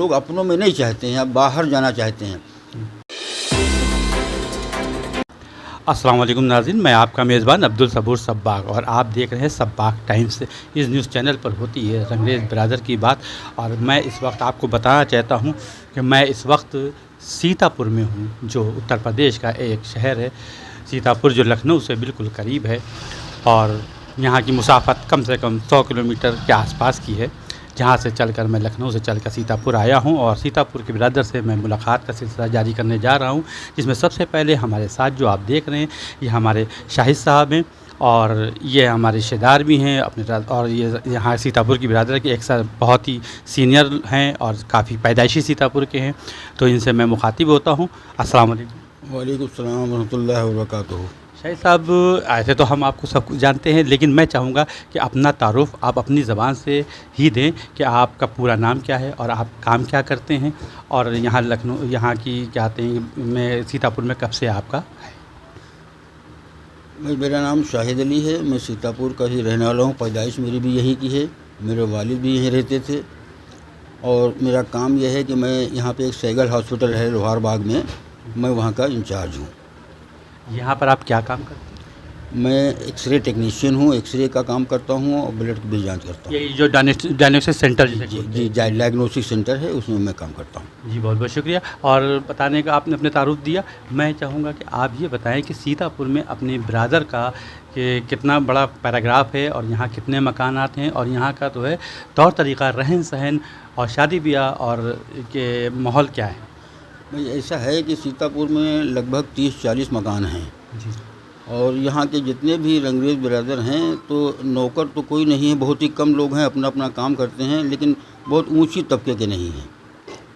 लोग अपनों में नहीं चाहते हैं, अब बाहर जाना चाहते हैं। अस्सलाम वालेकुम नाज़रीन, मैं आपका मेज़बान अब्दुल सबूर सब्बाग और आप देख रहे हैं सब्बाग टाइम्स। इस न्यूज़ चैनल पर होती है रंगरेज़ बिरादर की बात। और मैं इस वक्त आपको बताना चाहता हूं कि मैं इस वक्त सीतापुर में हूं, जो उत्तर प्रदेश का एक शहर है। सीतापुर जो लखनऊ से बिल्कुल करीब है और यहाँ की मुसाफत कम से कम 100 किलोमीटर के आसपास की है, जहाँ से चलकर मैं लखनऊ से चलकर सीतापुर आया हूँ। और सीतापुर के बिरादर से मैं मुलाकात का सिलसिला जारी करने जा रहा हूँ, जिसमें सबसे पहले हमारे साथ जो आप देख रहे हैं ये हमारे शाहिद साहब हैं और ये हमारे रिश्तेदार भी हैं अपने। और ये यहाँ सीतापुर की बिरादर के एक साथ बहुत ही सीनियर हैं और काफ़ी पैदाइशी सीतापुर के हैं, तो इनसे मैं मुखातिब होता हूँ। अस्सलाम वालेकुम। वालेकुम सलाम रहमतुल्लाहि व बरकातुहू। शाहिद साहब, ऐसे तो हम आपको सब कुछ जानते हैं, लेकिन मैं चाहूँगा कि अपना तारुफ आप अपनी ज़बान से ही दें कि आपका पूरा नाम क्या है और आप काम क्या करते हैं, और यहाँ लखनऊ यहाँ की क्या कहते हैं मैं सीतापुर में कब से आपका है। मेरा नाम शाहिद अली है, मैं सीतापुर का ही रहने वाला हूँ। पैदाइश मेरी भी यहीं की है, मेरे वालिद भी यहीं रहते थे। और मेरा काम यह है कि मैं यहाँ पे एक सैगल हॉस्पिटल है लोहार बाग में, मैं वहाँ का इंचार्ज हूँ। यहाँ पर आप क्या काम करते हैं? मैं एक्सरे टेक्नीशियन हूँ, एक्सरे का काम करता हूँ और ब्लड की भी जांच करता हूँ। ये जो डायग्नोस्टिक सेंटर जिसे जी डायग्नोस्टिक सेंटर है, उसमें मैं काम करता हूँ। जी, बहुत बहुत शुक्रिया। और बताने का आपने अपने तारुफ दिया। मैं चाहूँगा कि आप ये बताएं कि सीतापुर में अपने ब्रादर का कि कितना बड़ा पैराग्राफ है और यहाँ कितने मकानात हैं, और यहाँ का तो है तौर तरीक़ा, रहन सहन और शादी ब्याह और के माहौल क्या है। भाई ऐसा है कि सीतापुर में लगभग 30-40 मकान हैं जी। और यहाँ के जितने भी रंगरेज बिरादर हैं तो नौकर तो कोई नहीं है, बहुत ही कम लोग हैं, अपना अपना काम करते हैं, लेकिन बहुत ऊंची तबके के नहीं हैं,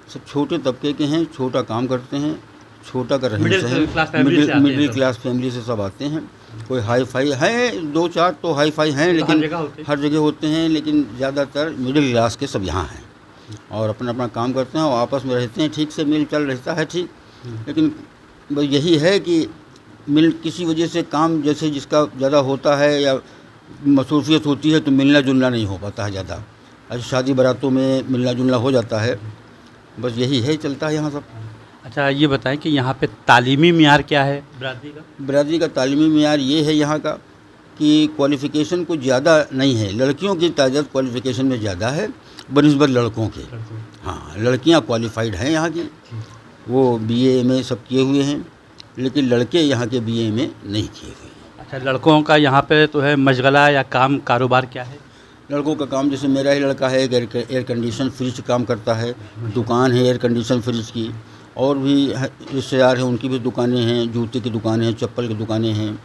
सब छोटे तबके के हैं, छोटा काम करते हैं, छोटा का रहन सहन, मिडिल क्लास फैमिली से सब आते हैं। कोई हाई फाई है, 2-4 तो हाई फाई हैं, लेकिन हर जगह होते हैं, लेकिन ज़्यादातर मिडिल क्लास के सब यहाँ हैं और अपना अपना काम करते हैं और आपस में रहते हैं, ठीक से मिल चल रहता है ठीक। लेकिन बस यही है कि किसी वजह से काम जैसे जिसका ज़्यादा होता है या मसरूफियत होती है तो मिलना जुलना नहीं हो पाता है ज़्यादा। अच्छा, शादी बारातों में मिलना जुलना हो जाता है, बस यही है, चलता है यहाँ सब। अच्छा, ये बताएं कि यहाँ पे तालीमी मियार क्या है बिरादरी का? बिरादरी का तालीमी मियार ये है यहाँ का कि क्वालिफ़िकेशन कुछ ज़्यादा नहीं है, लड़कियों की तादाद क्वालिफ़िकेशन में ज़्यादा है बनिस्बत लड़कों के। हाँ, लड़कियाँ क्वालिफ़ाइड हैं यहाँ की, वो बीए में सब किए हुए हैं, लेकिन लड़के यहाँ के बीए में नहीं किए हुए हैं। अच्छा, लड़कों का यहाँ पे तो है मशगला या काम कारोबार क्या है? लड़कों का काम जैसे मेरा ही लड़का है, एयर कंडीशन फ्रिज काम करता है, दुकान है एयर कंडीशन फ्रिज की, और भी रिश्तेदार हैं उनकी भी दुकानें हैं, जूते की दुकानें हैं, चप्पल की दुकानें हैं,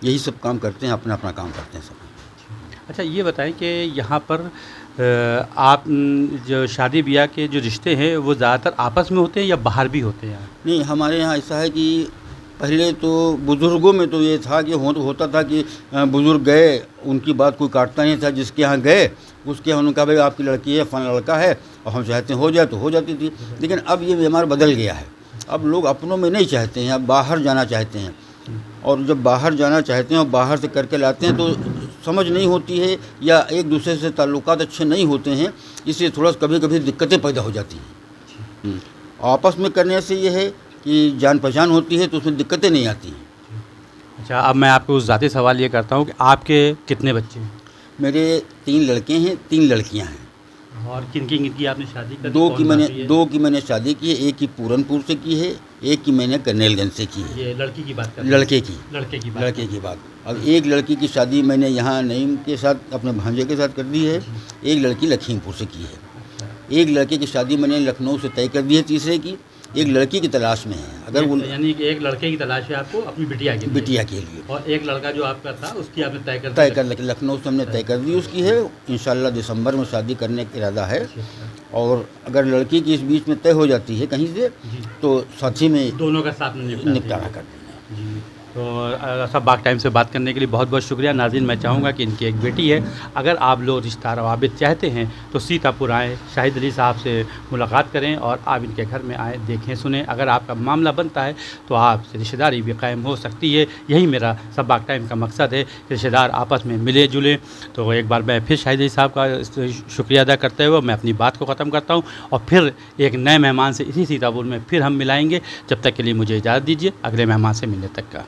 यही सब काम करते हैं, अपना अपना काम करते हैं सब। अच्छा, ये बताएं कि यहाँ पर आप जो शादी ब्याह के जो रिश्ते हैं वो ज़्यादातर आपस में होते हैं या बाहर भी होते हैं? नहीं, हमारे यहाँ ऐसा है कि पहले तो बुज़ुर्गों में तो ये था कि होता था कि बुज़ुर्ग गए, उनकी बात कोई काटता नहीं था, जिसके यहाँ गए उसके यहाँ उन्होंने कहा भाई आपकी लड़की है, फलाना लड़का है और हम चाहते हैं हो जाए, तो हो जाती थी। लेकिन अब ये व्यवहार बदल गया है, अब लोग अपनों में नहीं चाहते हैं, अब बाहर जाना चाहते हैं। और जब बाहर जाना चाहते हैं और बाहर से करके लाते हैं तो समझ नहीं होती है या एक दूसरे से ताल्लुकात अच्छे नहीं होते हैं, इसलिए थोड़ा कभी कभी दिक्कतें पैदा हो जाती हैं। आपस में करने से ये है कि जान पहचान होती है तो उसमें दिक्कतें नहीं आती हैं। अच्छा, अब मैं आपको ज़ाती सवाल ये करता हूँ कि आपके कितने बच्चे हैं? मेरे 3 लड़के हैं, 3 लड़कियां हैं। और किनकी आपने शादी कर दी? 2 की मैंने शादी की है, एक की पूरनपुर से की है, एक की मैंने करनेलगंज से की है। ये लड़की की बात कर? लड़के की बात। अब एक लड़की की शादी मैंने यहाँ नईम के साथ अपने भांजे के साथ कर दी है, एक लड़की लखीमपुर से की है। एक लड़के की शादी मैंने लखनऊ से तय कर दी है, तीसरे की, एक लड़की की तलाश में है। अगर वो यानी कि एक लड़के की तलाश है आपको अपनी बिटिया के लिए, और एक लड़का जो आपका था उसकी आपने तय कर लखनऊ से हमने तय कर दी उसकी है। इंशाल्लाह दिसंबर में शादी करने का इरादा है, और अगर लड़की की इस बीच में तय हो जाती है कहीं से तो साथी में दोनों का साथ में निपटारा कर देंगे। तो सब बाग टाइम से बात करने के लिए बहुत बहुत शुक्रिया। नाज़रीन, मैं चाहूँगा कि इनकी एक बेटी है, अगर आप लोग रिश्ता रवाबित चाहते हैं तो सीतापुर आएँ, शाहिद अली साहब से मुलाकात करें और आप इनके घर में आएँ, देखें सुनें। अगर आपका मामला बनता है तो आपसे रिश्तेदारी भी कायम हो सकती है। यही मेरा सब बाग टाइम का मकसद है, रिश्तेदार आपस में मिले जुले। तो एक बार मैं फिर शाहिद अली साहब का शुक्रिया अदा करते हुए मैं अपनी बात को ख़त्म करता हूँ और फिर एक नए मेहमान से इसी सीतापुर में फिर हम मिलाएंगे। जब तक के लिए मुझे इजाज़त दीजिए, अगले मेहमान से मिलने तक का।